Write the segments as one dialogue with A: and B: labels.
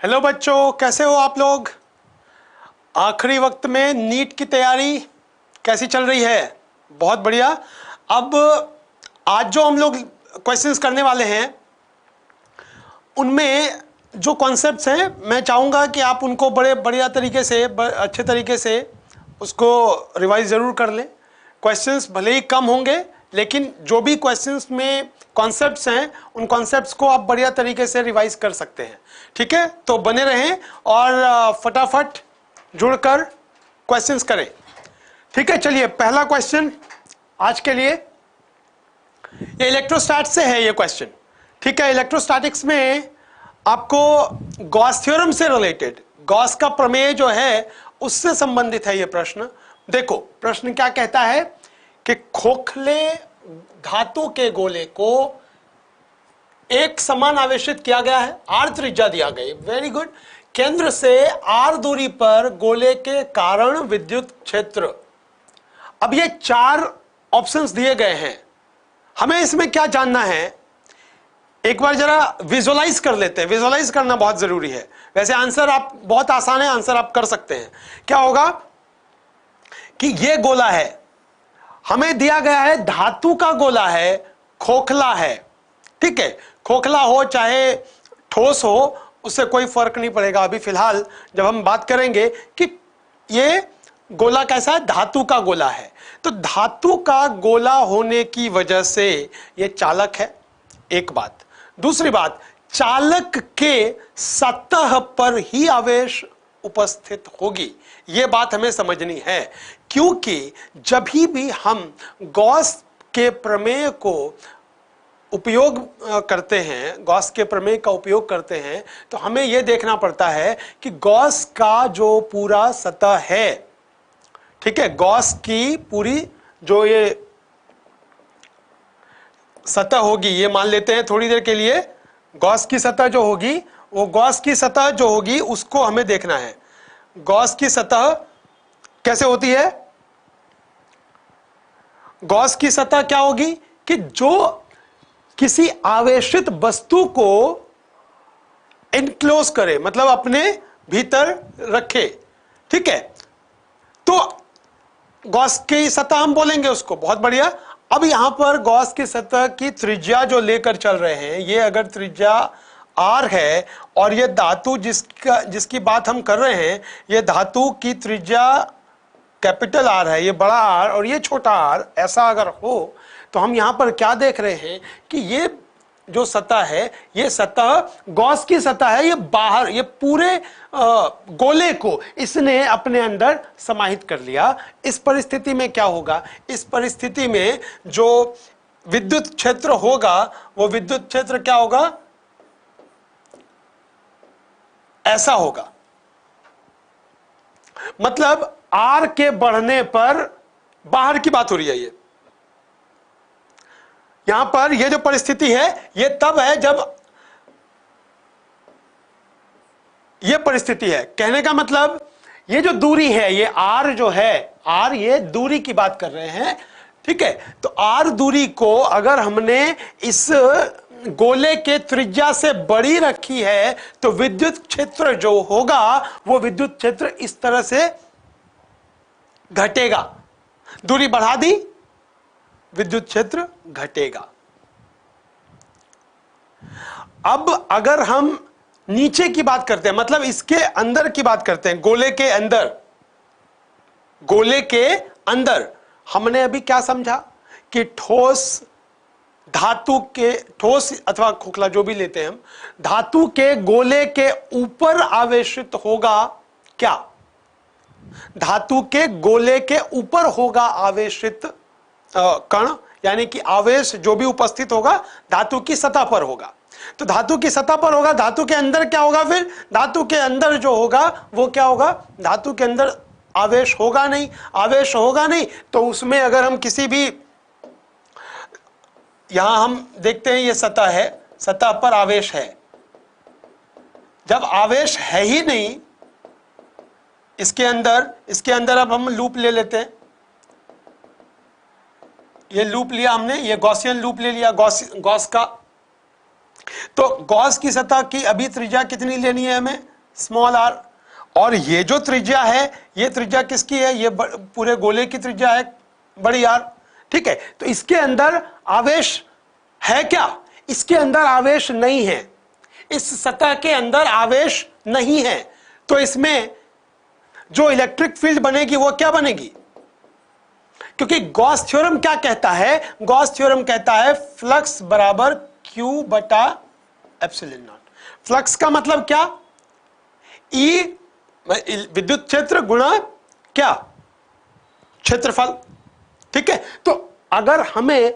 A: Hello बच्चों, कैसे हो आप लोग। आखिरी वक्त में नीट की तैयारी कैसी चल रही है? बहुत बढ़िया। अब आज जो हम लोग क्वेश्चंस करने वाले हैं उनमें जो कॉन्सेप्ट्स हैं मैं चाहूँगा कि आप उनको बड़े बढ़िया तरीके से अच्छे तरीके से उसको रिवाइज ज़रूर कर लें। क्वेश्चंस भले ही कम होंगे लेकिन जो भी क्वेश्चंस में कॉन्सेप्ट्स हैं उन कॉन्सेप्ट्स को आप बढ़िया तरीके से रिवाइज कर सकते हैं। ठीक है, तो बने रहें और फटाफट जुड़कर क्वेश्चंस करें। ठीक है, चलिए पहला क्वेश्चन आज के लिए ये इलेक्ट्रोस्टैट से है ये क्वेश्चन। ठीक है, इलेक्ट्रोस्टैटिक्स में आपको गॉस थ्योरम से रिलेटेड, गॉस का प्रमेय जो है उससे संबंधित है ये प्रश्न। देखो प्रश्न क्या कहता है कि खोखले धातु के गोले को एक समान आवेशित किया गया है, आर त्रिज्या दिया गई, वेरी गुड। केंद्र से आर दूरी पर गोले के कारण विद्युत क्षेत्र। अब ये चार ऑप्शंस दिए गए हैं, हमें इसमें क्या जानना है एक बार जरा विजुअलाइज कर लेते हैं। विजुअलाइज करना बहुत जरूरी है। वैसे आंसर आप बहुत आसान है, आंसर आप कर सकते हैं। क्या होगा कि ये गोला है, हमें दिया गया है धातु का गोला है, खोखला है। ठीक है, खोखला हो चाहे ठोस हो उससे कोई फर्क नहीं पड़ेगा। अभी फिलहाल जब हम बात करेंगे कि ये गोला कैसा है, धातु का गोला है, तो धातु का गोला होने की वजह से ये चालक है, एक बात। दूसरी बात, चालक के सतह पर ही आवेश उपस्थित होगी, ये बात हमें समझनी है। क्योंकि जब भी हम गॉस के प्रमेय को उपयोग करते हैं, गॉस के प्रमेय का उपयोग करते हैं, तो हमें यह देखना पड़ता है कि गॉस का जो पूरा सतह है, ठीक है, गॉस की पूरी जो ये सतह होगी, ये मान लेते हैं थोड़ी देर के लिए, गॉस की सतह जो होगी, वो गॉस की सतह जो होगी उसको हमें देखना है। गॉस की सतह कैसे होती है? गॉस की सतह क्या होगी कि जो किसी आवेशित वस्तु को इनक्लोज करे, मतलब अपने भीतर रखे। ठीक है, तो गॉस की सतह हम बोलेंगे उसको, बहुत बढ़िया। अब यहां पर गॉस की सतह की त्रिज्या जो लेकर चल रहे हैं, ये अगर त्रिज्या आर है और ये धातु जिसकी बात हम कर रहे हैं, ये धातु की त्रिज्या कैपिटल आर है, ये बड़ा आर और ये छोटा आर, ऐसा अगर हो तो हम यहां पर क्या देख रहे हैं कि ये जो सतह है, ये सतह गॉस की सतह है, ये बाहर, ये पूरे गोले को इसने अपने अंदर समाहित कर लिया। इस परिस्थिति में क्या होगा? इस परिस्थिति में जो विद्युत क्षेत्र होगा, वो विद्युत क्षेत्र क्या होगा? ऐसा होगा। मतलब आर के बढ़ने पर, बाहर की बात हो रही है, ये यहां पर ये जो परिस्थिति है ये तब है जब ये परिस्थिति है। कहने का मतलब ये जो दूरी है, ये आर जो है, आर ये दूरी की बात कर रहे हैं। ठीक है, तो आर दूरी को अगर हमने इस गोले के त्रिज्या से बड़ी रखी है तो विद्युत क्षेत्र जो होगा वो विद्युत क्षेत्र इस तरह से घटेगा। दूरी बढ़ा दी, विद्युत क्षेत्र घटेगा। अब अगर हम नीचे की बात करते हैं, मतलब इसके अंदर की बात करते हैं, गोले के अंदर, गोले के अंदर हमने अभी क्या समझा कि ठोस धातु के, ठोस अथवा खोखला जो भी लेते हैं हम, धातु के गोले के ऊपर आवेशित होगा क्या? धातु के गोले के ऊपर होगा आवेशित कण, यानी कि आवेश जो भी उपस्थित होगा धातु की सतह पर होगा। तो धातु की सतह पर होगा, धातु के अंदर क्या होगा? फिर धातु के अंदर जो होगा वो क्या होगा? धातु के अंदर आवेश होगा नहीं। आवेश होगा नहीं तो उसमें अगर हम किसी भी, यहां हम देखते हैं ये सतह है, सतह पर आवेश है। जब आवेश है ही नहीं इसके अंदर अब हम लूप ले लेते हैं, ये लूप लिया हमने, ये गॉसियन लूप ले लिया गॉस का। तो गॉस की सतह की अभी त्रिज्या कितनी लेनी है हमें? Small r. और ये जो त्रिज्या है, ये त्रिज्या किसकी है? ये पूरे गोले की त्रिज्या है, बड़ी आर। ठीक है, तो इसके अंदर आवेश है क्या? इसके अंदर आवेश नहीं है, इस सतह के अंदर आवेश नहीं है। तो इसमें जो इलेक्ट्रिक फील्ड बनेगी वो क्या बनेगी? क्योंकि गॉस थ्योरम क्या कहता है? गॉस थ्योरम कहता है फ्लक्स बराबर Q बटा एप्सिलॉन नॉट। फ्लक्स का मतलब क्या? E विद्युत क्षेत्र गुणा क्या? क्षेत्रफल। ठीक है, तो अगर हमें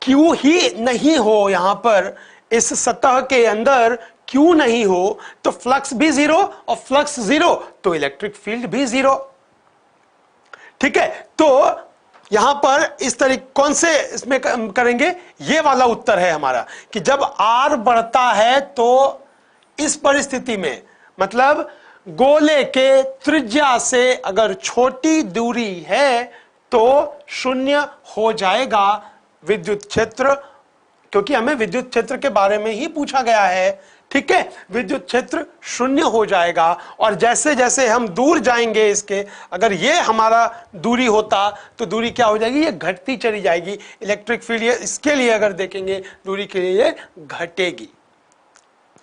A: Q ही नहीं हो, यहां पर इस सतह के अंदर Q नहीं हो, तो फ्लक्स भी जीरो, और फ्लक्स जीरो तो इलेक्ट्रिक फील्ड भी जीरो। ठीक है, तो यहां पर इस तरीके कौन से इसमें करेंगे? ये वाला उत्तर है हमारा कि जब R बढ़ता है तो इस परिस्थिति में, मतलब गोले के त्रिज्या से अगर छोटी दूरी है तो शून्य हो जाएगा विद्युत क्षेत्र, क्योंकि हमें विद्युत क्षेत्र के बारे में ही पूछा गया है। ठीक है, विद्युत क्षेत्र शून्य हो जाएगा। और जैसे जैसे हम दूर जाएंगे इसके, अगर ये हमारा दूरी होता तो दूरी क्या हो जाएगी? ये घटती चली जाएगी। इलेक्ट्रिक फील्ड ये इसके लिए अगर देखेंगे दूरी के लिए ये घटेगी।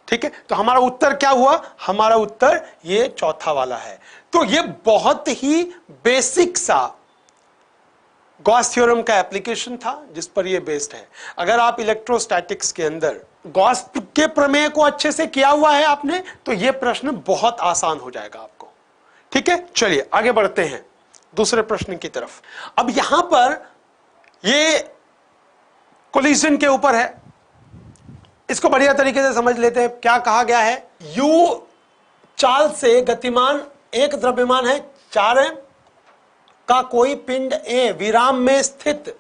A: ठीक है, तो हमारा उत्तर क्या हुआ? हमारा उत्तर ये चौथा वाला है। तो ये बहुत ही बेसिक सा गॉस थ्योरम का एप्लीकेशन था जिस पर ये बेस्ड है। अगर आप इलेक्ट्रोस्टैटिक्स के अंदर गॉस के प्रमेय को अच्छे से किया हुआ है आपने, तो ये प्रश्न बहुत आसान हो जाएगा आपको। ठीक है, चलिए आगे बढ़ते हैं दूसरे प्रश्न की तरफ। अब यहां पर ये कोलिजन के ऊपर है, इसको बढ़िया तरीके से समझ लेते हैं। क्या कहा गया है? U चाल से गतिमान एक द्रव्यमान है 4m का कोई पिंड A विराम में स्थित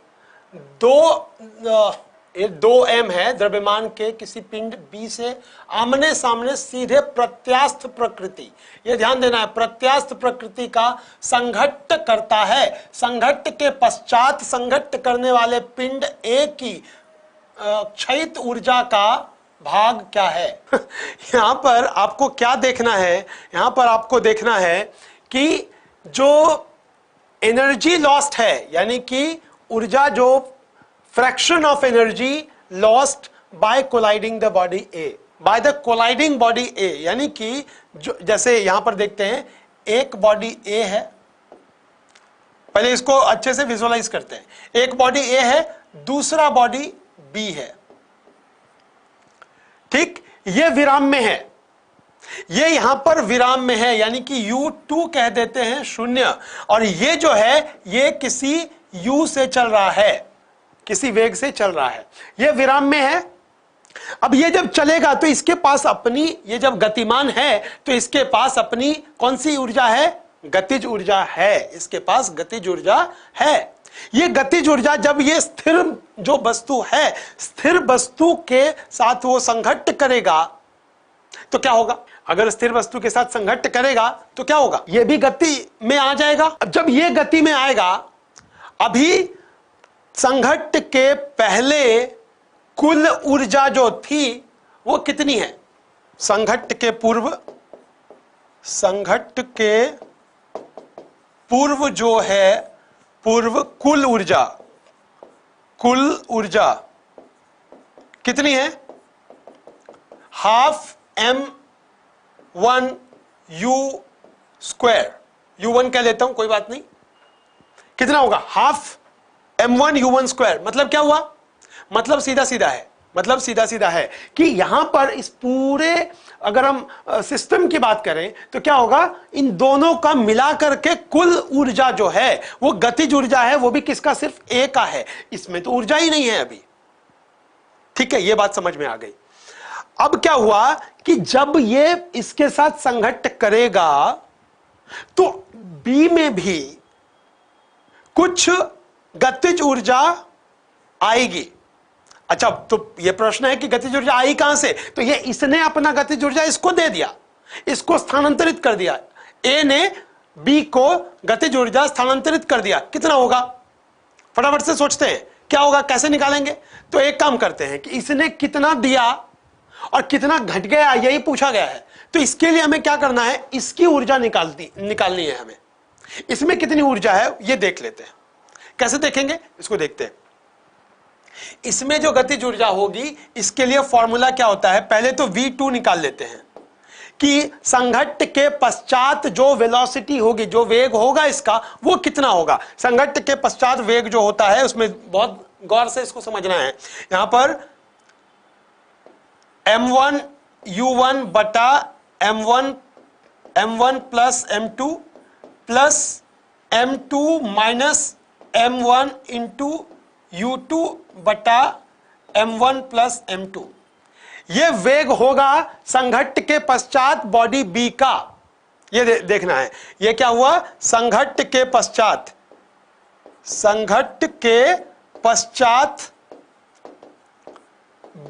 A: 2m है द्रव्यमान के किसी पिंड B से आमने सामने सीधे प्रत्यास्थ प्रकृति, यह ध्यान देना है, प्रत्यास्थ प्रकृति का संघट्ट करता है। संघट्ट के पश्चात संघट्ट करने वाले पिंड A की क्षयित ऊर्जा का भाग क्या है? यहां पर आपको क्या देखना है? यहां पर आपको देखना है कि जो एनर्जी लॉस्ट है, यानी कि ऊर्जा, जो fraction of energy lost by colliding the body A, by the colliding body A, यानी कि जो जैसे यहां पर देखते हैं एक बॉडी ए है, पहले इसको अच्छे से विजुअलाइज करते हैं। एक बॉडी ए है, दूसरा बॉडी बी है। ठीक, ये विराम में है, ये यहां पर विराम में है, यानी कि U2 कह देते हैं शून्य। और ये जो है ये किसी U से चल रहा है, किसी वेग से चल रहा है, ये विराम में है। अब ये जब चलेगा तो इसके पास अपनी, ये जब गतिमान है तो इसके पास अपनी कौन सी ऊर्जा है? गतिज ऊर्जा है, इसके पास गतिज ऊर्जा है। ये गतिज ऊर्जा जब ये स्थिर जो वस्तु है, स्थिर वस्तु के साथ वो संघट्ट करेगा तो क्या होगा? अगर स्थिर वस्तु के साथ संघट्ट करेगा तो क्या होगा? ये भी गति में आ जाएगा। अब जब ये गति में आएगा, अभी संघट्ट के पहले कुल ऊर्जा जो थी वो कितनी है? संघट्ट के पूर्व जो है, पूर्व कुल ऊर्जा कितनी है? Half m1 u square, u1 कह लेता हूं, कोई बात नहीं। कितना होगा? Half m1 u1 square. मतलब क्या हुआ? मतलब सीधा सीधा है कि यहां पर इस पूरे, अगर हम सिस्टम की बात करें तो क्या होगा? इन दोनों का मिला करके कुल ऊर्जा जो है वो गतिज ऊर्जा है, वो भी किसका? सिर्फ A का है, इसमें तो ऊर्जा ही नहीं है अभी। ठीक है, ये बात समझ में आ गई। अब क्या हुआ कि जब ये इसके साथ संघट्ट करेगा तो B में भी कुछ गतिज ऊर्जा आएगी। अच्छा, तो ये प्रश्न है कि गतिज ऊर्जा आई कहां से? तो ये इसने अपना गतिज ऊर्जा इसको दे दिया, इसको स्थानांतरित कर दिया। A ने B को गतिज ऊर्जा स्थानांतरित कर दिया। कितना होगा? फटाफट से सोचते हैं क्या होगा, कैसे निकालेंगे? तो एक काम करते हैं कि इसने कितना दिया और कितना घट गया, यही पूछा गया है। तो इसके लिए हमें क्या करना है, इसकी ऊर्जा निकालनी है हमें। इसमें कितनी ऊर्जा है ये देख लेते हैं। कैसे देखेंगे इसको देखते हैं। इसमें जो गतिज ऊर्जा होगी इसके लिए फॉर्मूला क्या होता है, पहले तो V2 निकाल लेते हैं कि संघट्ट के पश्चात जो वेलोसिटी होगी, जो वेग होगा इसका, वो कितना होगा। संघट्ट के पश्चात वेग जो होता है उसमें बहुत गौर से इसको समझना है। यहां पर m1 u1 बटा m1 plus m2 plus m2 minus m1 into u2 बटा m1 प्लस m2, ये वेग होगा संघट्ट के पश्चात बॉडी B का। ये देखना है ये क्या हुआ, संघट्ट के पश्चात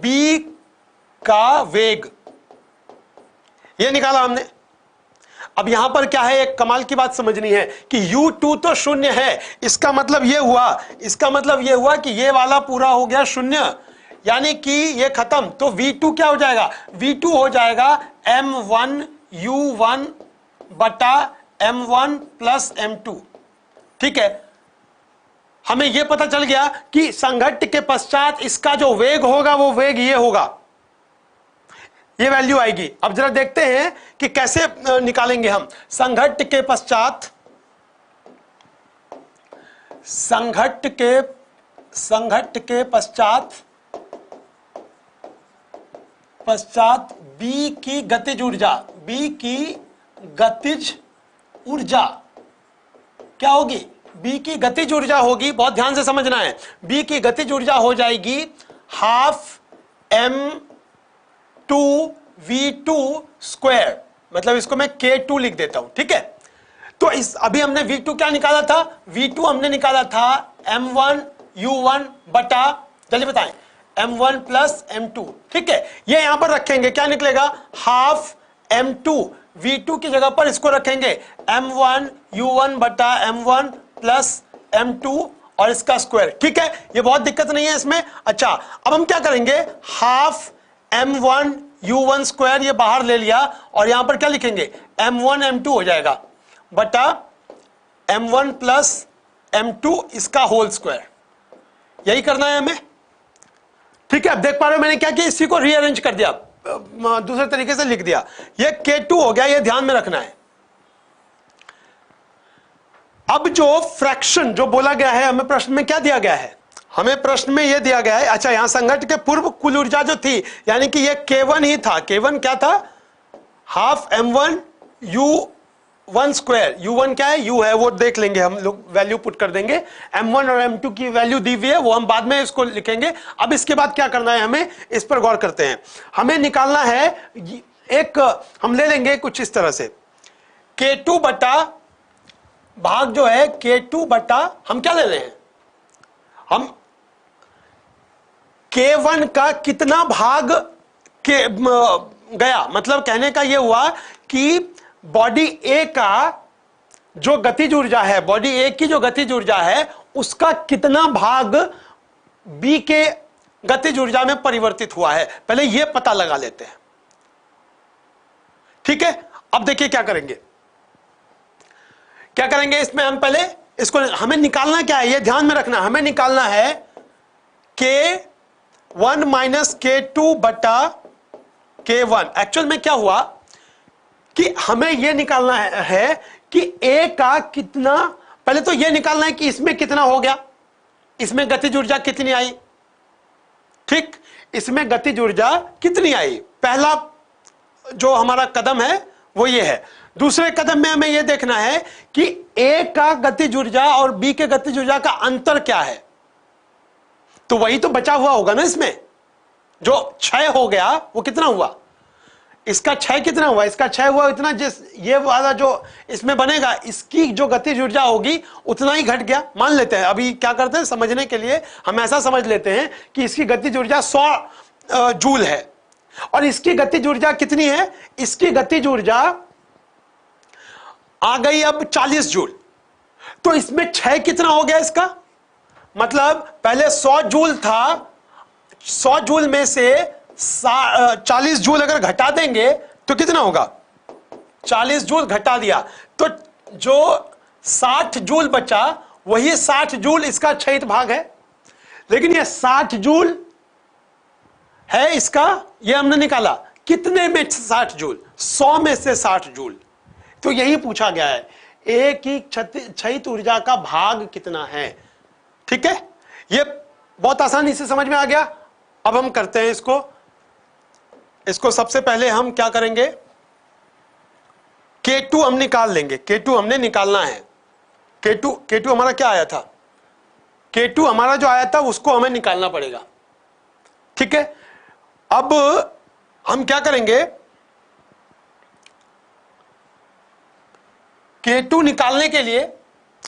A: B का वेग, ये निकाला हमने। अब यहां पर क्या है, एक कमाल की बात समझनी है कि u2 तो शून्य है, इसका मतलब ये हुआ कि ये वाला पूरा हो गया शून्य, यानी कि ये खत्म। तो v2 क्या हो जाएगा, v2 हो जाएगा m1 u1 बटा m1 प्लस m2। ठीक है, हमें यह पता चल गया कि संघट्ट के पश्चात इसका जो वेग होगा वो वेग ये होगा, ये वैल्यू आएगी। अब जरा देखते हैं कि कैसे निकालेंगे हम। संघट्ट के पश्चात B की गतिज ऊर्जा क्या होगी, B की गतिज ऊर्जा होगी, बहुत ध्यान से समझना है। B की गतिज ऊर्जा हो जाएगी हाफ m2 v2 स्क्वायर, मतलब इसको मैं k2 लिख देता हूं। ठीक है, तो इस अभी हमने v2 क्या निकाला था, v2 हमने निकाला था m1 u1 बटा, जल्दी बताएं, m1 प्लस m2। ठीक है, ये यहां पर रखेंगे, क्या निकलेगा, हाफ m2, v2 की जगह पर इसको रखेंगे m1 u1 बटा m1 प्लस m2 और इसका स्क्वायर। ठीक है, ये बहुत दिक्कत नहीं है इसमें। अच्छा, अब हम क्या करेंगे, हाफ m1 u1 स्क्वायर ये बाहर ले लिया और यहां पर क्या लिखेंगे, m1 m2 हो जाएगा बटा m1 प्लस m2 इसका होल स्क्वायर। यही करना है हमें। ठीक है, अब देख पा रहे हो मैंने क्या किया, इसी को रीअरेंज कर दिया, दूसरे तरीके से लिख दिया, ये k2 हो गया, ये ध्यान में रखना है। अब जो फ्रैक्शन जो बोला गया है, हमें प्रश्न में क्या दिया गया है, हमें प्रश्न में यह दिया गया है, अच्छा यहां संघट्ट के पूर्व कुल ऊर्जा जो थी, यानी कि यह k1 ही था। k1 क्या था, half m1 u1 square. u1 क्या है, u है, वो देख लेंगे हम लोग, वैल्यू पुट कर देंगे। m1 और m2 की वैल्यू दी हुई है, वो हम बाद में इसको लिखेंगे। अब इसके बाद क्या करना है हमें, इस पर गौर करते हैं। हमें निकालना है एक, हम ले लेंगे कुछ इस तरह से, k2 बटा भाग जो है k2 बटा, हम क्या ले रहे हैं, हम k1 का कितना भाग के गया, मतलब कहने का यह हुआ कि बॉडी A का जो गतिज ऊर्जा है, बॉडी A की जो गतिज ऊर्जा है उसका कितना भाग B के गतिज ऊर्जा में परिवर्तित हुआ है, पहले यह पता लगा लेते हैं। ठीक है, अब देखिए क्या करेंगे, इसमें हम पहले इसको, हमें निकालना क्या है, यह ध्यान में रखना, हमें निकालना है k1 माइनस k2 बटा k1। एक्चुअल में क्या हुआ कि हमें यह निकालना है कि A का कितना, पहले तो यह निकालना है कि इसमें कितना हो गया, इसमें गतिज ऊर्जा कितनी आई। ठीक, इसमें गतिज ऊर्जा कितनी आई, पहला जो हमारा कदम है वो ये है। दूसरे कदम में हमें यह देखना है कि A का गतिज ऊर्जा और B के गतिज ऊर्जा का अंतर क्या है, तो वही तो बचा हुआ होगा ना, इसमें जो क्षय हो गया वो कितना हुआ, इसका क्षय कितना हुआ, इसका क्षय हुआ इतना, जिस ये वाला जो इसमें बनेगा इसकी जो गतिज ऊर्जा होगी उतना ही घट गया। मान लेते हैं, अभी क्या करते हैं समझने के लिए हम ऐसा समझ लेते हैं कि इसकी गतिज ऊर्जा 100 जूल है और इसकी गतिज ऊर्जा कितनी है, इसकी गतिज ऊर्जा आ गई अब 40 जूल। तो इसमें क्षय कितना हो गया इसका, मतलब पहले 100 जूल था, 100 जूल में से 40 जूल अगर घटा देंगे तो कितना होगा 40 जूल घटा दिया, तो जो 60 जूल बचा वही 60 जूल इसका क्षयित भाग है। लेकिन ये 60 जूल है इसका, ये हमने निकाला कितने में 60 जूल, 100 में से 60 जूल। तो यही पूछा गया है, एक ही क्षयित ऊर्जा का भाग कितना है। ठीक है, ये बहुत आसानी से समझ में आ गया। अब हम करते हैं इसको सबसे पहले हम क्या करेंगे, K2 हम निकाल लेंगे। K2 हमने निकालना है। K2 हमारा क्या आया था, K2 हमारा जो आया था उसको हमें निकालना पड़ेगा। ठीक है, अब हम क्या करेंगे, K2 निकालने के लिए,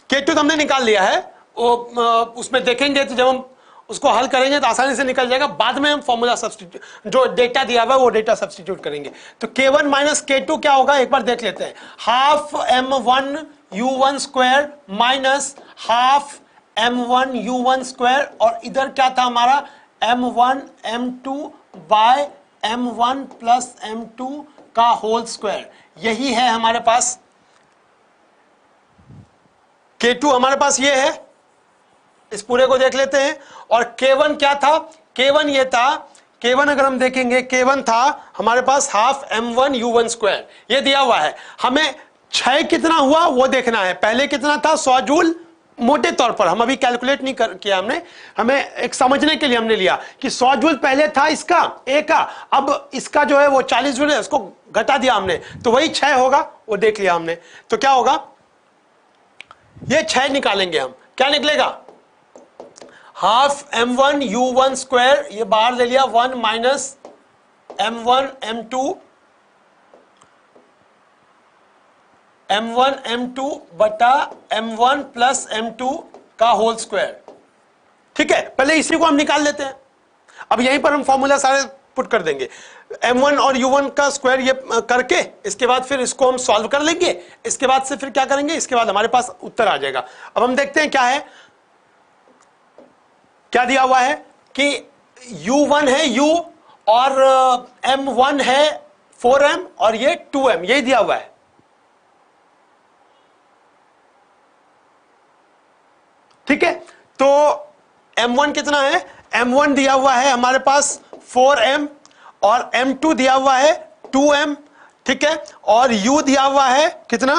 A: K2 तो हमने निकाल लिया है, उसमें देखेंगे तो जब हम उसको हल करेंगे तो आसानी से निकल जाएगा। बाद में हम फॉर्मूला सब्स्टिट्यूट, जो डेटा दिया हुआ है वो डेटा सब्स्टिट्यूट करेंगे। तो K1 माइनस K2 क्या होगा एक बार देख लेते हैं। Half M1 U1 square minus half M1 U1 square, और इधर क्या था हमारा M1 M2 bye M1 plus M2 का होल स्क्वायर। यही है हमारे पास K2 हमारे पास ये है। इस पूरे को देख लेते हैं। और K1 क्या था, K1 ये था, K1 अगर हम देखेंगे K1 था हमारे पास हाफ M1 U1 स्क्वायर, ये दिया हुआ है। हमें क्षय कितना हुआ वो देखना है। पहले कितना था 100 जूल, मोटे तौर पर, हम अभी कैलकुलेट नहीं किया हमने, हमें एक समझने के लिए हमने लिया कि 100 जूल पहले था इसका ए का, अब इसका जो है वो 40 जूल है, उसको घटा दिया हमने, तो वही क्षय होगा, वो देख लिया हमने। तो क्या होगा, ये क्षय निकालेंगे हम, क्या निकलेगा, हाफ M1 U1 स्क्वायर, ये बाहर ले लिया, 1 माइनस M1 M2 बटा M1 प्लस M2 का होल स्क्वायर। ठीक है, पहले इसी को हम निकाल लेते हैं। अब यहीं पर हम फॉर्मूला सारे पुट कर देंगे, M1 और U1 का स्क्वायर ये करके इसके बाद फिर इसको हम सॉल्व कर लेंगे। इसके बाद से फिर क्या करेंगे, इसके बाद हमारे पास उत्तर आ जाएगा। अब हम देखते हैं क्या है, क्या दिया हुआ है कि U1 है U और M1 है 4M और ये 2M, यही दिया हुआ है। ठीक है, तो M1 कितना है, M1 दिया हुआ है हमारे पास 4M और M2 दिया हुआ है 2M। ठीक है, और U दिया हुआ है कितना,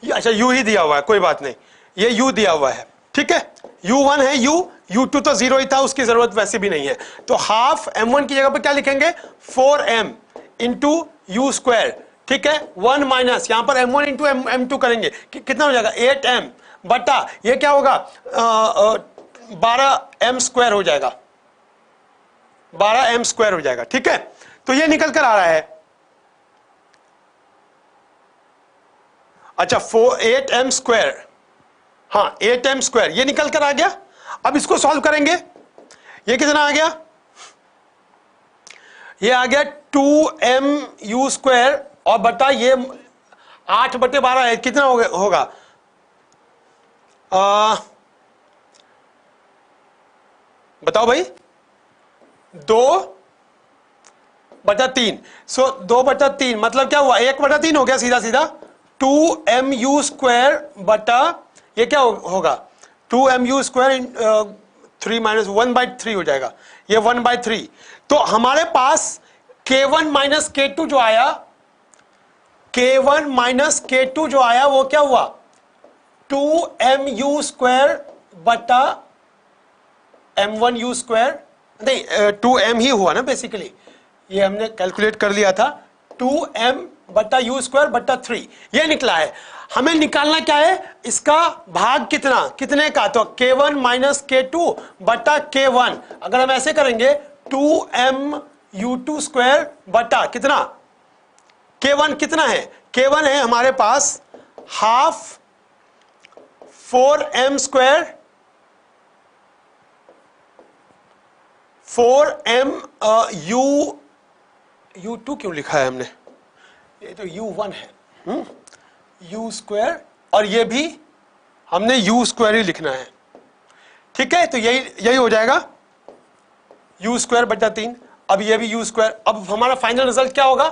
A: अच्छा U ही दिया हुआ है, कोई बात नहीं, ये U दिया हुआ है। ठीक है, U1 है U, U2 तो 0 ही था, उसकी जरूरत वैसे भी नहीं है। तो हाफ M1 की जगह पर क्या लिखेंगे, 4M इंटू U स्क्वायर। ठीक है, 1 माइनस यहां पर M1 इंटू M2 करेंगे, कितना हो जाएगा 8M बटा ये क्या होगा 12M स्क्वायर हो जाएगा, 12M स्क्वायर हो जाएगा। ठीक है, तो ये निकल कर आ रहा है, अच्छा 8M स्क्वायर, हाँ 8M स्क्वायर ये निकल कर आ गया। अब इसको सॉल्व करेंगे, ये कितना आ गया, ये आ गया 2MU स्क्वायर और बटा ये 8/12 है, कितना होगा बताओ भाई, 2/3। सो 2/3 मतलब क्या हुआ, 1/3 हो गया सीधा सीधा। 2MU स्क्वायर बटा ये क्या होगा 2MU स्क्वायर 3 माइनस 1/3 हो जाएगा, ये 1/3। तो हमारे पास K1 माइनस K2 जो आया, K1 माइनस K2 जो आया वो क्या हुआ 2MU स्क्वायर बटा M1U स्क्वायर, नहीं 2M ही हुआ ना बेसिकली, ये हमने कैलकुलेट कर लिया था, 2M बटा U स्क्वायर बटा 3, ये निकला है। हमें निकालना क्या है, इसका भाग कितना, कितने का, तो K1 माइनस K2 बटा K1। अगर हम ऐसे करेंगे 2MU2 स्क्वायर बटा कितना, K1 कितना है, K1 है हमारे पास half 4M square, 4M U2 क्यों लिखा है हमने, ये तो U1 है, U स्क्वायर, और ये भी हमने U स्क्वायर ही लिखना है। ठीक है, तो यही हो जाएगा U स्क्वायर बटा 3। अब ये भी यू स्क्वायर। अब हमारा फाइनल रिजल्ट क्या होगा?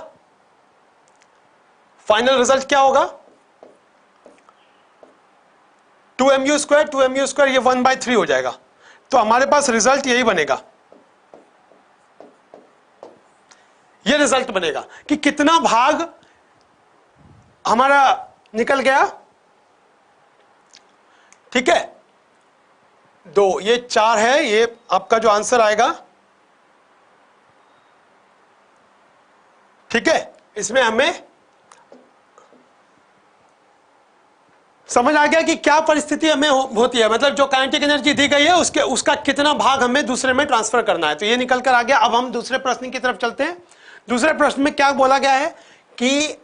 A: फाइनल रिजल्ट क्या होगा? 2mu स्क्वायर, ये 1/3 हो जाएगा। तो हमारे पास रिजल्ट यही बनेगा, ये रिजल्ट बनेगा कि कितना भाग हमारा निकल गया। ठीक है, 2, ये 4 है, ये आपका जो आंसर आएगा। ठीक है, इसमें हमें समझ आ गया कि क्या परिस्थिति हमें होती है, मतलब जो काइनेटिक एनर्जी दी गई है उसका कितना भाग हमें दूसरे में ट्रांसफर करना है। तो ये निकल कर आ गया। अब हम दूसरे प्रश्न की तरफ चलते हैं। दूसरे प्रश्न में क्या बोला गया है कि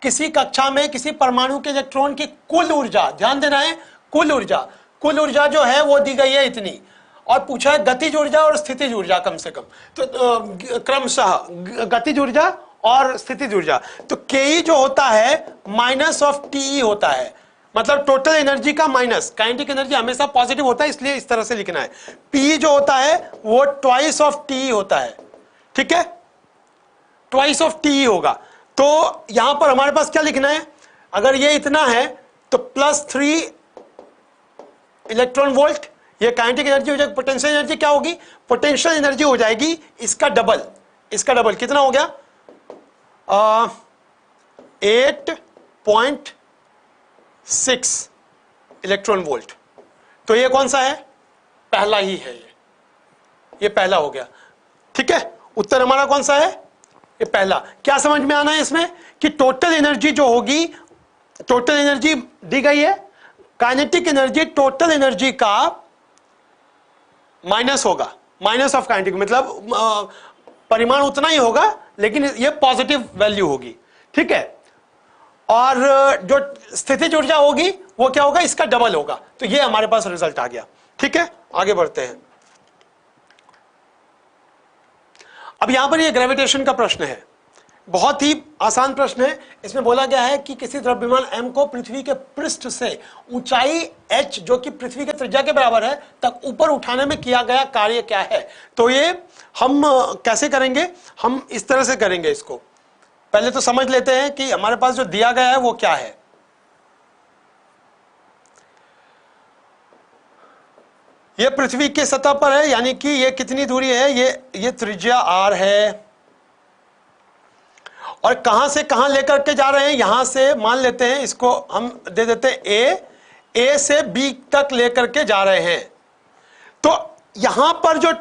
A: किसी कक्षा में किसी परमाणु के इलेक्ट्रॉन की कुल ऊर्जा, ध्यान देना है, कुल ऊर्जा जो है वो दी गई है इतनी, और पूछा है गतिज ऊर्जा और स्थितिज ऊर्जा कम से कम, तो क्रमशः गतिज ऊर्जा और स्थितिज ऊर्जा। तो के जो होता है माइनस ऑफ टी होता है, मतलब टोटल एनर्जी का माइनस। काइनेटिक एनर्जी हमेशा पॉजिटिव होता है, इसलिए इस तरह से लिखना है। पी जो होता है वो ट्वाइस ऑफ टी होता है। ठीक है, ट्वाइस ऑफ टी होगा। तो यहां पर हमारे पास क्या लिखना है? अगर ये इतना है तो +3 इलेक्ट्रॉन वोल्ट, ये काइनेटिक एनर्जी हो जाएगी। पोटेंशियल एनर्जी क्या होगी? पोटेंशियल एनर्जी हो जाएगी इसका डबल। कितना हो गया? 8.6 इलेक्ट्रॉन वोल्ट। तो ये कौन सा है? पहला ही है, ये पहला हो गया। ठीक है, उत्तर हमारा कौन सा है? ये पहला। क्या समझ में आना है इसमें कि टोटल एनर्जी जो होगी, टोटल एनर्जी दी गई है, काइनेटिक एनर्जी टोटल एनर्जी का माइनस होगा, माइनस ऑफ काइनेटिक, मतलब परिमाण उतना ही होगा लेकिन ये पॉजिटिव वैल्यू होगी। ठीक है, और जो स्थितिज ऊर्जा होगी वो क्या होगा? इसका डबल होगा। तो ये हमारे पास रिजल्ट आ गया। ठीक है, आगे बढ़ते हैं। अब यहां पर ये ग्रेविटेशन का प्रश्न है, बहुत ही आसान प्रश्न है। इसमें बोला गया है कि किसी द्रव्यमान m को पृथ्वी के पृष्ठ से ऊंचाई h जो कि पृथ्वी के त्रिज्या के बराबर है तक ऊपर उठाने में किया गया कार्य क्या है। तो ये हम कैसे करेंगे? हम इस तरह से करेंगे। इसको पहले तो समझ लेते हैं कि हमारे पास जो दिया गया है वो क्या है। ये पृथ्वी की सतह पर है, यानी कि ये कितनी दूरी है? ये त्रिज्या r है, और कहां से कहां लेकर के जा रहे हैं? यहां से मान लेते हैं, इसको हम दे देते हैं a से b तक लेकर के जा रहे हैं। तो यहां पर जो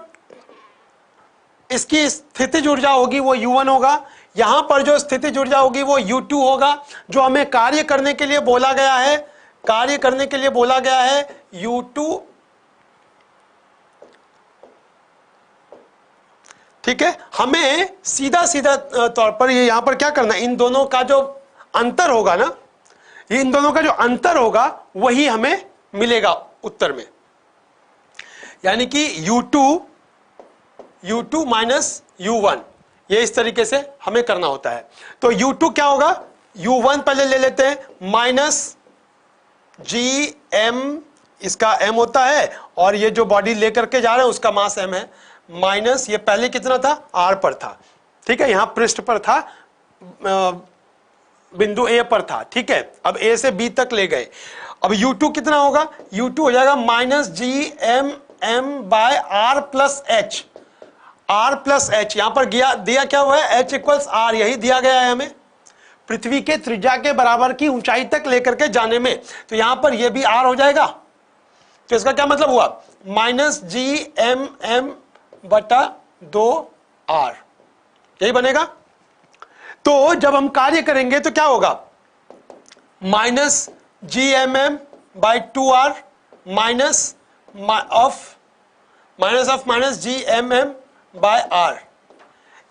A: इसकी स्थितिज ऊर्जा होगी वो U1 होगा, यहां पर जो स्थितिज ऊर्जा होगी वो U2 होगा। जो हमें कार्य करने के लिए बोला गया है, U2। ठीक है, हमें सीधा तौर पर ये यहां पर क्या करना है? इन दोनों का जो अंतर होगा ना, इन दोनों का जो अंतर होगा वही हमें मिलेगा उत्तर में, यानी कि U2 माइनस U1, ये इस तरीके से हमें करना होता है। तो U2 क्या होगा? U1 पहले ले लेते हैं, माइनस GM, इसका M होता है, और ये जो बॉडी लेकर के जा रहे हैं उसका मास M है, माइनस ये पहले कितना था? R पर था। ठीक है, यहां पृष्ठ पर था, बिंदु A पर था। ठीक है, अब A से B तक ले गए। अब U2 कितना होगा? U2 हो जाएगा -GM/R+H। R+H यहां पर दिया क्या हुआ है? H = R, यही दिया गया है हमें पृथ्वी के त्रिज्या के बराबर की ऊंचाई तक लेकर के जाने में। तो यहां पर यह भी R हो जाएगा। तो इसका क्या मतलब हुआ? -GMM/2R, यही बनेगा। तो जब हम कार्य करेंगे तो क्या होगा? -GMM/2R minus of -GMM/R।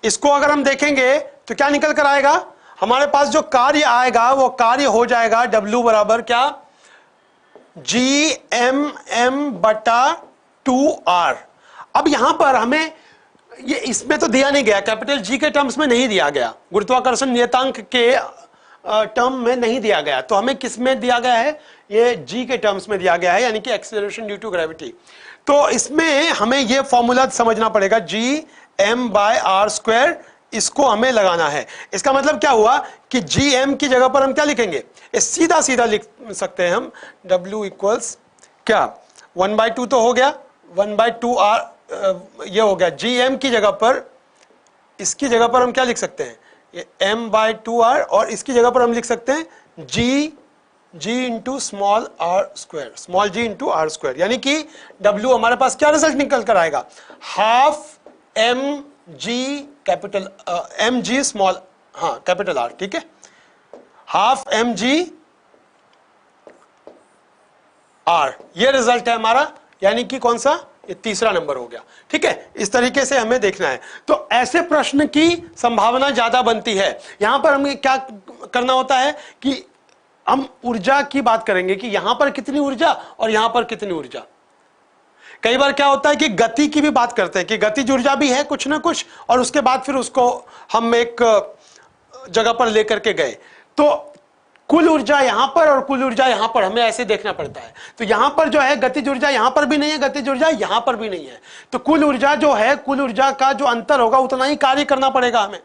A: इसको अगर हम देखेंगे तो क्या निकल कर आएगा? हमारे पास जो कार्य आएगा वो कार्य हो जाएगा W बराबर क्या? GMM/2R। अब यहां पर हमें ये इसमें तो दिया नहीं गया, कैपिटल G के टर्म्स में नहीं दिया गया, गुरुत्वाकर्षण नियतांक के टर्म में नहीं दिया गया। तो हमें किस में दिया गया है? ये G के टर्म्स में दिया गया है, यानी कि एक्सेलरेशन ड्यू टू ग्रेविटी। तो इसमें हमें ये फॉर्मूला समझना पड़ेगा, m/r², इसको हमें लगाना है। इसका मतलब क्या हुआ कि gm की जगह पर हम क्या लिखेंगे, ये सीधा सीधा लिख सकते हैं हम, w इक्वल्स क्या 1/2 तो हो गया, 1/2r ये हो गया। gm की जगह पर, इसकी जगह पर हम क्या लिख सकते हैं, ये m/2r, और इसकी जगह पर हम लिख सकते हैं g इंटू स्मॉल r², यानी कि w हमारे पास क्या रिजल्ट निकल कर आएगा, हाफ mg स्मॉल, हाँ कैपिटल R, ठीक है, हाफ mg r, ये रिजल्ट है हमारा, यानी कि कौन सा, ये तीसरा नंबर हो गया। ठीक है, इस तरीके से हमें देखना है। तो ऐसे प्रश्न की संभावना ज्यादा बनती है। यहां पर हमें क्या करना होता है कि हम ऊर्जा की बात करेंगे कि यहां पर कितनी ऊर्जा और यहां पर कितनी ऊर्जा। कई बार क्या होता है कि गति की भी बात करते हैं कि गतिज ऊर्जा भी है कुछ ना कुछ, और उसके बाद फिर उसको हम एक जगह पर लेकर के गए, तो कुल ऊर्जा यहां पर और कुल ऊर्जा यहां पर, हमें ऐसे देखना पड़ता है। तो यहां पर जो है गतिज ऊर्जा यहां पर भी नहीं है, गतिज ऊर्जा यहां पर भी नहीं है, तो कुल ऊर्जा जो है, कुल ऊर्जा का जो अंतर होगा उतना ही कार्य करना पड़ेगा हमें।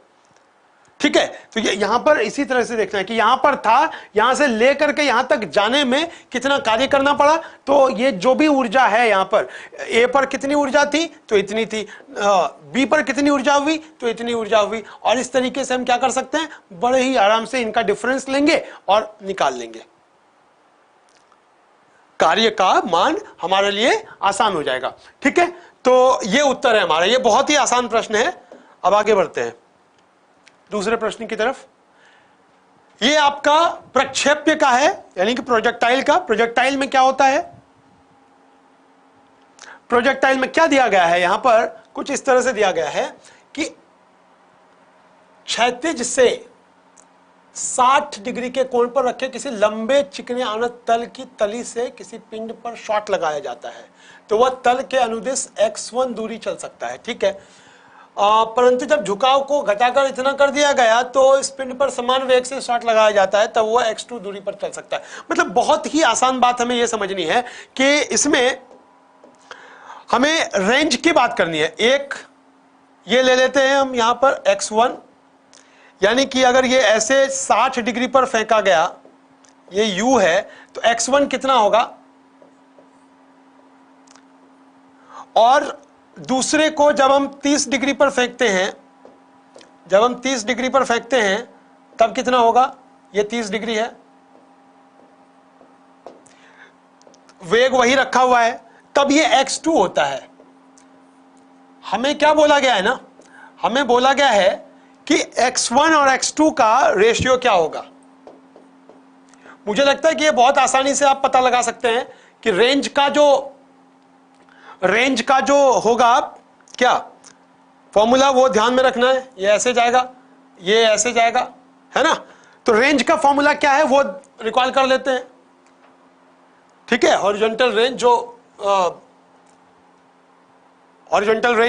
A: ठीक है, तो ये यहां पर इसी तरह से देखना है कि यहां पर था, यहां से लेकर के यहां तक जाने में कितना कार्य करना पड़ा। तो ये जो भी ऊर्जा है, यहां पर ए पर कितनी ऊर्जा थी तो इतनी थी, बी पर कितनी ऊर्जा हुई तो इतनी ऊर्जा हुई, और इस तरीके से हम क्या कर सकते हैं, बड़े ही आराम से इनका डिफरेंस लेंगे और निकाल लेंगे, कार्य का मान हमारे लिए आसान हो जाएगा। ठीक है, तो ये उत्तर है हमारा, ये बहुत ही आसान प्रश्न है। अब आगे बढ़ते हैं दूसरे प्रश्न की तरफ। ये आपका प्रक्षेप्य का है, यानी कि प्रोजेक्टाइल का। प्रोजेक्टाइल में क्या होता है, प्रोजेक्टाइल में क्या दिया गया है, यहां पर कुछ इस तरह से दिया गया है कि क्षैतिज से 60 डिग्री के कोण पर रखे किसी लंबे चिकने आणत तल की तली से किसी पिंड पर शॉट लगाया जाता है, तो वह तल के अनुदिश x1 दूरी चल सकता है। ठीक है, परंतु जब झुकाव को घटाकर इतना कर दिया गया तो इस पिंड पर समान वेग से शॉट लगाया जाता है, तब वह x2 दूरी पर चल सकता है। मतलब बहुत ही आसान बात हमें यह समझनी है कि इसमें हमें रेंज की बात करनी है। एक ये ले लेते हैं हम यहां पर x1, यानी कि अगर ये ऐसे 60 डिग्री पर फेंका गया, ये u है, तो x1 कितना होगा, और दूसरे को जब हम 30 डिग्री पर फेंकते हैं, जब हम 30 डिग्री पर फेंकते हैं तब कितना होगा, ये 30 डिग्री है, वेग वही रखा हुआ है, तब ये x2 होता है। हमें क्या बोला गया है ना, हमें बोला गया है कि x1 और x2 का रेशियो क्या होगा। मुझे लगता है कि ये बहुत आसानी से आप पता लगा सकते हैं कि रेंज का जो होगा क्या फॉर्मूला, वो ध्यान में रखना है। ये ऐसे जाएगा, ये ऐसे जाएगा, है ना। तो रेंज का फॉर्मूला क्या है वो रिकॉल कर लेते हैं। ठीक है, हॉरिजॉन्टल रेंज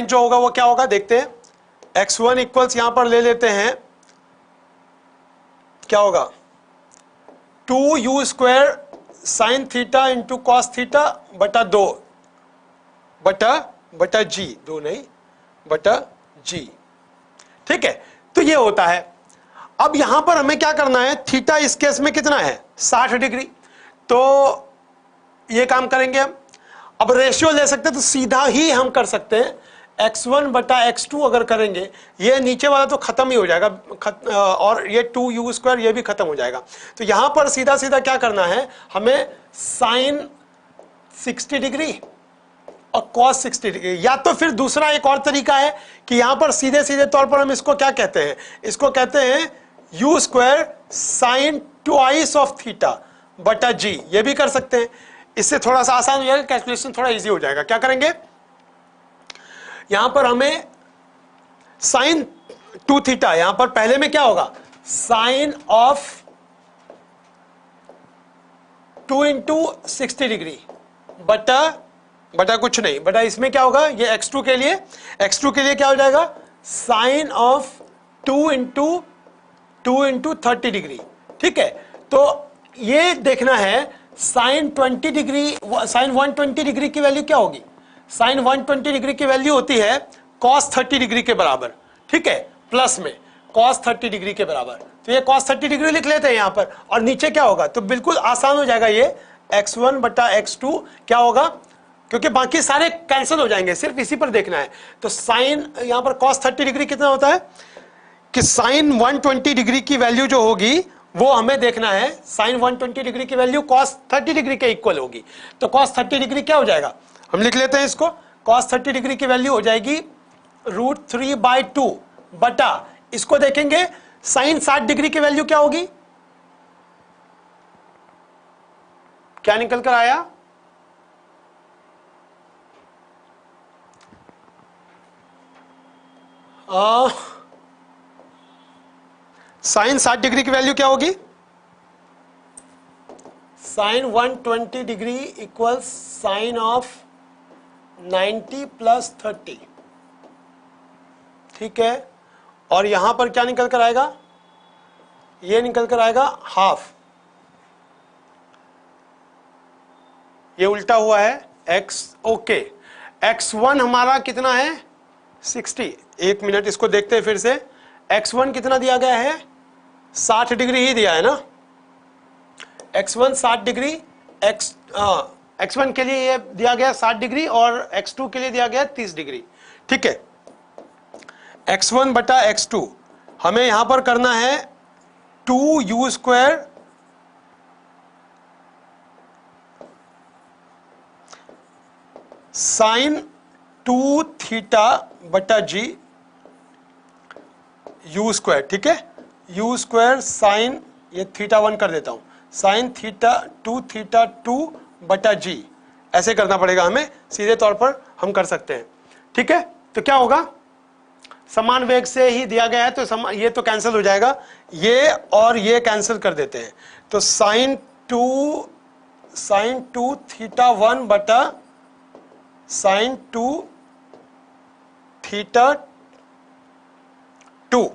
A: जो होगा वो क्या होगा, देखते हैं। x1 इक्वल्स यहां पर ले लेते हैं, क्या होगा, 2u² sine theta into cos theta बटा 2 बटा जी, 2 नहीं बटा जी। ठीक है, तो ये होता है। अब यहां पर हमें क्या करना है, थीटा इस केस में कितना है, 60 डिग्री, तो ये काम करेंगे हम। अब रेशियो ले सकते हैं तो सीधा ही हम कर सकते हैं, x1 बटा x2 अगर करेंगे, ये नीचे वाला तो खत्म ही हो जाएगा, और ये 2u² ये भी खत्म हो जाएगा। तो यहां पर सीधा सीधा क्या करना है, हमें साइन 60 डिग्री और cos 60 डिग्री, या तो फिर दूसरा एक और तरीका है कि यहां पर सीधे सीधे तौर पर हम इसको क्या कहते हैं, इसको कहते हैं u² sign twice of theta बटा जी, ये भी कर सकते हैं। इससे थोड़ा सा आसान हो जाएगा, कैलकुलेशन थोड़ा इजी हो जाएगा। क्या करेंगे, यहां पर हमें साइन 2 थीटा, यहां पर पहले में क्या होगा, साइन ऑफ 2 इंटू 60 डिग्री बटा कुछ नहीं, बटा इसमें क्या होगा, ये x2 के लिए क्या हो जाएगा, साइन ऑफ 2 इंटू 30 डिग्री। ठीक है, तो ये देखना है साइन 20 डिग्री, साइन 120 डिग्री की वैल्यू क्या होगी, साइन 120 डिग्री की वैल्यू होती है cos 30 डिग्री के बराबर, ठीक है, प्लस में cos 30 डिग्री के बराबर, तो ये cos 30 डिग्री लिख लेते हैं यहां पर, और नीचे क्या होगा, तो बिल्कुल आसान हो जाएगा, ये x1 बटा x2 क्या होगा, क्योंकि बाकी सारे कैंसिल हो जाएंगे, सिर्फ इसी पर देखना है। तो साइन यहां पर cos 30 डिग्री कितना होता है कि साइन 120 डिग्री की वैल्यू जो होगी वो हमें देखना है, साइन 120 डिग्री की वैल्यू cos 30 डिग्री के इक्वल होगी। तो cos 30 डिग्री क्या हो जाएगा, हम लिख लेते हैं इसको, cos 30 डिग्री की वैल्यू हो जाएगी √3/2 बटा, इसको देखेंगे साइन 60 डिग्री की वैल्यू क्या होगी, क्या निकल कर आया, साइन 60 डिग्री की वैल्यू क्या होगी, sine 120 degree equal sine of 90 + 30, ठीक है, और यहां पर क्या निकल कर आएगा, ये निकल कर आएगा हाफ, ये उल्टा हुआ है x, ओके, x1 हमारा कितना है 60, एक मिनट इसको देखते हैं फिर से, x1 कितना दिया गया है 60 डिग्री ही दिया है ना, x1 60 डिग्री, x1 के लिए ये दिया गया 60 डिग्री और x2 के लिए दिया गया 30 डिग्री, ठीक है, x1 बटा x2 हमें यहां पर करना है 2u² साइन 2θ बटा g u², ठीक है, u² साइन, ये θ1 कर देता हूं, साइन 2θ2 बटा g, ऐसे करना पड़ेगा हमें, सीधे तौर पर हम कर सकते हैं, ठीक है। तो क्या होगा, समान वेग से ही दिया गया है तो ये तो कैंसिल हो जाएगा, ये और ये कैंसिल कर देते हैं, तो साइन 2θ1 बटा साइन 2θ2,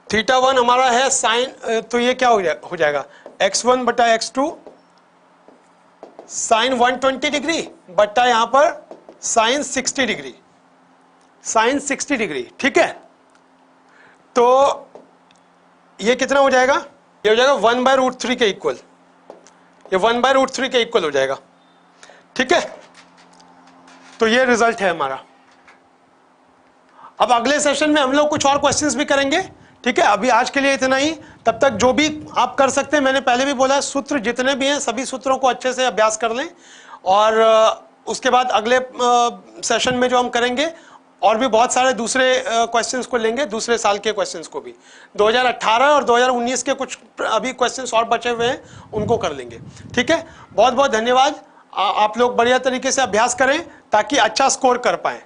A: θ1 हमारा है साइन, तो ये क्या हो जाएगा x1 बटा x2 साइन 120 डिग्री बटा यहां पर साइन 60 डिग्री, साइन 60 डिग्री, ठीक है, तो ये कितना हो जाएगा, ये हो जाएगा 1/√3 के इक्वल, ये 1/√3 के इक्वल हो जाएगा, ठीक है, तो ये रिजल्ट है हमारा। अब अगले सेशन में हम लोग कुछ और क्वेश्चंस भी करेंगे, ठीक है, अभी आज के लिए इतना ही, तब तक जो भी आप कर सकते हैं, मैंने पहले भी बोला है, सूत्र जितने भी हैं सभी सूत्रों को अच्छे से अभ्यास कर लें, और उसके बाद अगले सेशन में जो हम करेंगे और भी बहुत सारे दूसरे क्वेश्चंस को लेंगे, दूसरे साल के क्वेश्चंस को भी, 2018 और 2019 के कुछ अभी क्वेश्चंस और बचे हुए हैं, उनको कर लेंगे, ठीक है। बहुत बहुत धन्यवाद, आप लोग बढ़िया तरीके से अभ्यास करें ताकि अच्छा स्कोर कर पाएं।